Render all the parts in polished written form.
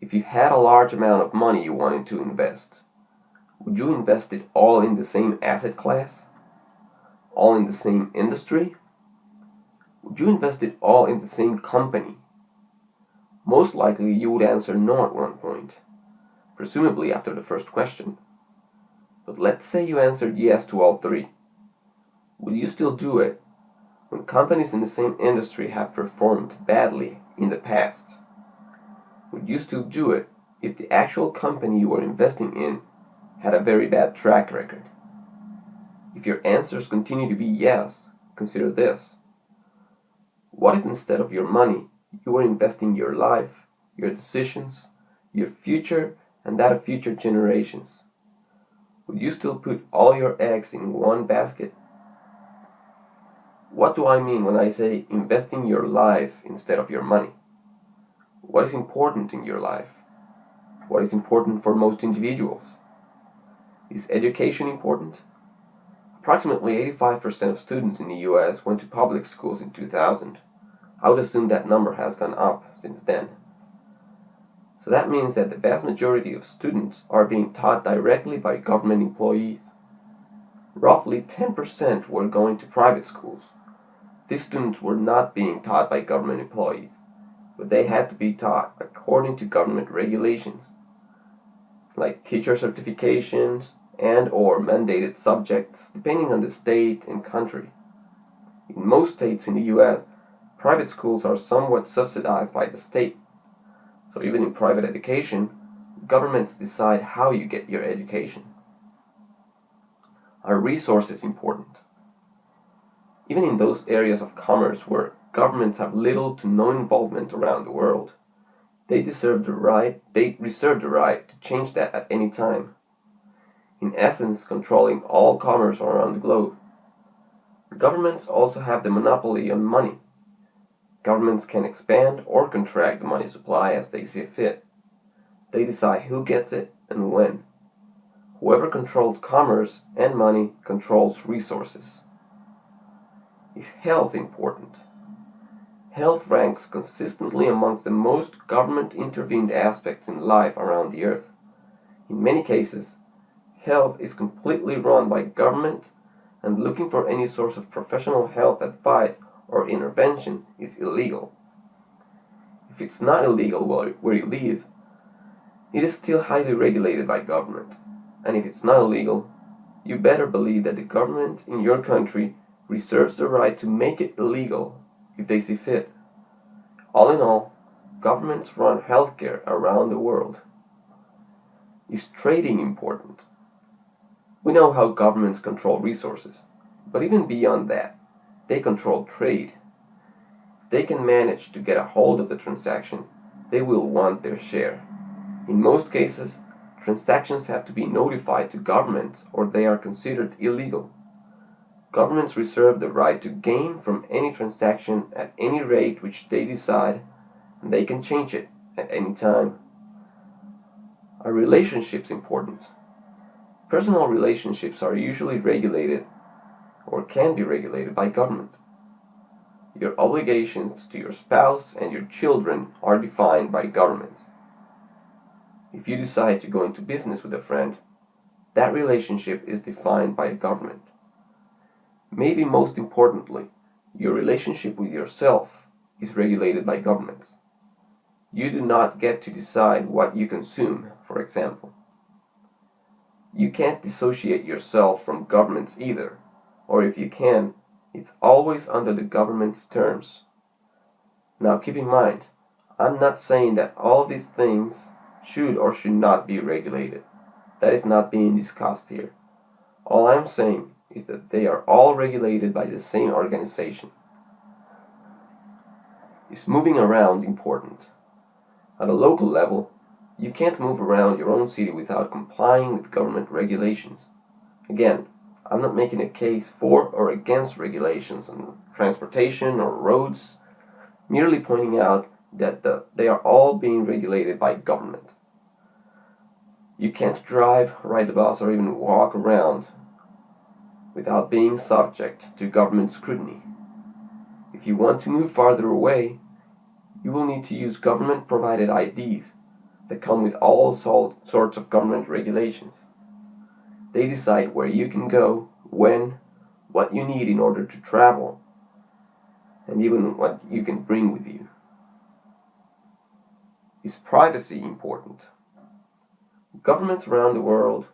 If you had a large amount of money you wanted to invest, would you invest it all in the same asset class? All in the same industry? Would you invest it all in the same company? Most likely you would answer no at one point, presumably after the first question. But let's say you answered yes to all three. Would you still do it when companies in the same industry have performed badly in the past? Would you still do it if the actual company you were investing in had a very bad track record? If your answers continue to be yes, consider this. What if instead of your money, you were investing your life, your decisions, your future, and that of future generations? Would you still put all your eggs in one basket? What do I mean when I say investing your life instead of your money? What is important in your life? What is important for most individuals? Is education important? Approximately 85% of students in the US went to public schools in 2000. I would assume that number has gone up since then. So that means that the vast majority of students are being taught directly by government employees. Roughly 10% were going to private schools. These students were not being taught by government employees, but they had to be taught according to government regulations, like teacher certifications and/or mandated subjects depending on the state and country. In most states in the US, private schools are somewhat subsidized by the state. So even in private education, governments decide how you get your education. Are resources important? Even in those areas of commerce where governments have little to no involvement around the world, they reserve the right to change that at any time. In essence, controlling all commerce around the globe. Governments also have the monopoly on money. Governments can expand or contract the money supply as they see fit. They decide who gets it and when. Whoever controls commerce and money controls resources. Is health important? Health ranks consistently amongst the most government-intervened aspects in life around the earth. In many cases, health is completely run by government, and looking for any source of professional health advice or intervention is illegal. If it's not illegal where you live, it is still highly regulated by government. And if it's not illegal, you better believe that the government in your country reserves the right to make it illegal if they see fit. All in all, governments run healthcare around the world. Is trading important? We know how governments control resources, but even beyond that, they control trade. If they can manage to get a hold of the transaction, they will want their share. In most cases, transactions have to be notified to governments or they are considered illegal. Governments reserve the right to gain from any transaction at any rate which they decide, and they can change it at any time. Are relationships important? Personal relationships are usually regulated or can be regulated by government. Your obligations to your spouse and your children are defined by governments. If you decide to go into business with a friend, that relationship is defined by a government. Maybe most importantly, your relationship with yourself is regulated by governments. You do not get to decide what you consume, for example. You can't dissociate yourself from governments either, or if you can, it's always under the government's terms. Now keep in mind, I'm not saying that all these things should or should not be regulated. That is not being discussed here. All I'm saying is that they are all regulated by the same organization. Is moving around important? At a local level, you can't move around your own city without complying with government regulations. Again, I'm not making a case for or against regulations on transportation or roads, merely pointing out that they are all being regulated by government. You can't drive, ride the bus, or even walk around without being subject to government scrutiny. If you want to move farther away, you will need to use government-provided IDs, that come with all sorts of government regulations. They decide where you can go, when, what you need in order to travel, and even what you can bring with you. Is privacy important? Governments around the world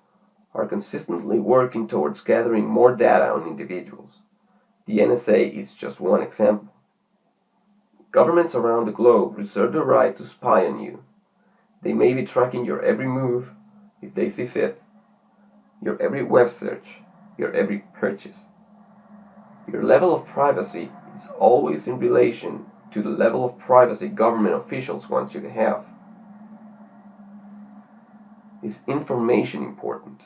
are consistently working towards gathering more data on individuals. The NSA is just one example. Governments around the globe reserve the right to spy on you. They may be tracking your every move, if they see fit, your every web search, your every purchase. Your level of privacy is always in relation to the level of privacy government officials want you to have. Is information important?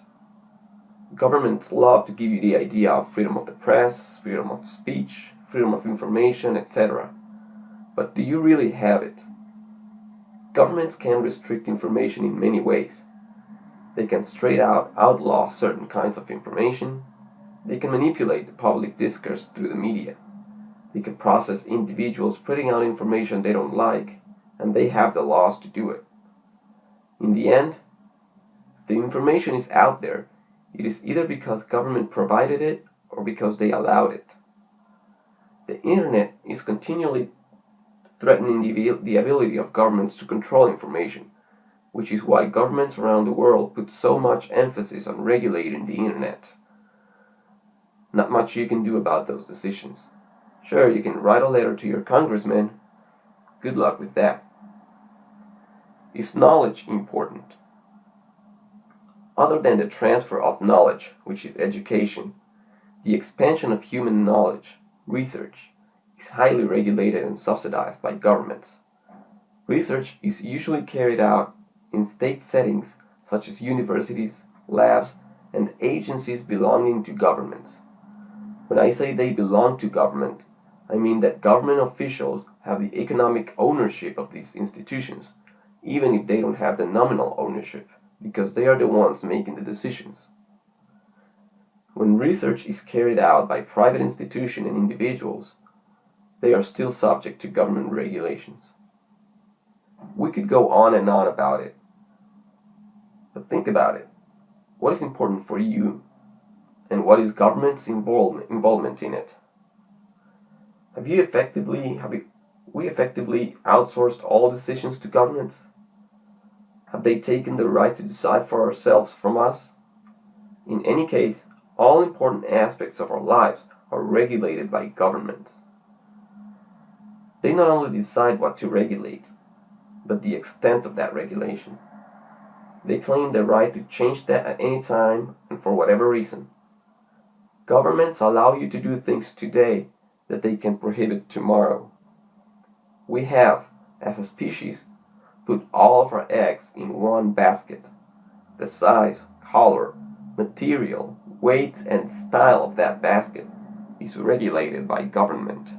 Governments love to give you the idea of freedom of the press, freedom of speech, freedom of information, etc. But do you really have it? Governments can restrict information in many ways. They can straight out outlaw certain kinds of information. They can manipulate the public discourse through the media. They can process individuals putting out information they don't like, and they have the laws to do it. In the end, if the information is out there, it is either because government provided it or because they allowed it. The internet is continually threatening the ability of governments to control information, which is why governments around the world put so much emphasis on regulating the internet. Not much you can do about those decisions. Sure, you can write a letter to your congressman. Good luck with that. Is knowledge important? Other than the transfer of knowledge, which is education, the expansion of human knowledge, research, is highly regulated and subsidized by governments. Research is usually carried out in state settings such as universities, labs, and agencies belonging to governments. When I say they belong to government, I mean that government officials have the economic ownership of these institutions, even if they don't have the nominal ownership, because they are the ones making the decisions. When research is carried out by private institutions and individuals, they are still subject to government regulations. We could go on and on about it, but think about it. What is important for you, and what is government's involvement in it? Have we effectively outsourced all decisions to governments? Have they taken the right to decide for ourselves from us? In any case, all important aspects of our lives are regulated by governments. They not only decide what to regulate, but the extent of that regulation. They claim the right to change that at any time and for whatever reason. Governments allow you to do things today that they can prohibit tomorrow. We have, as a species, put all of our eggs in one basket. The size, color, material, weight, and style of that basket is regulated by government.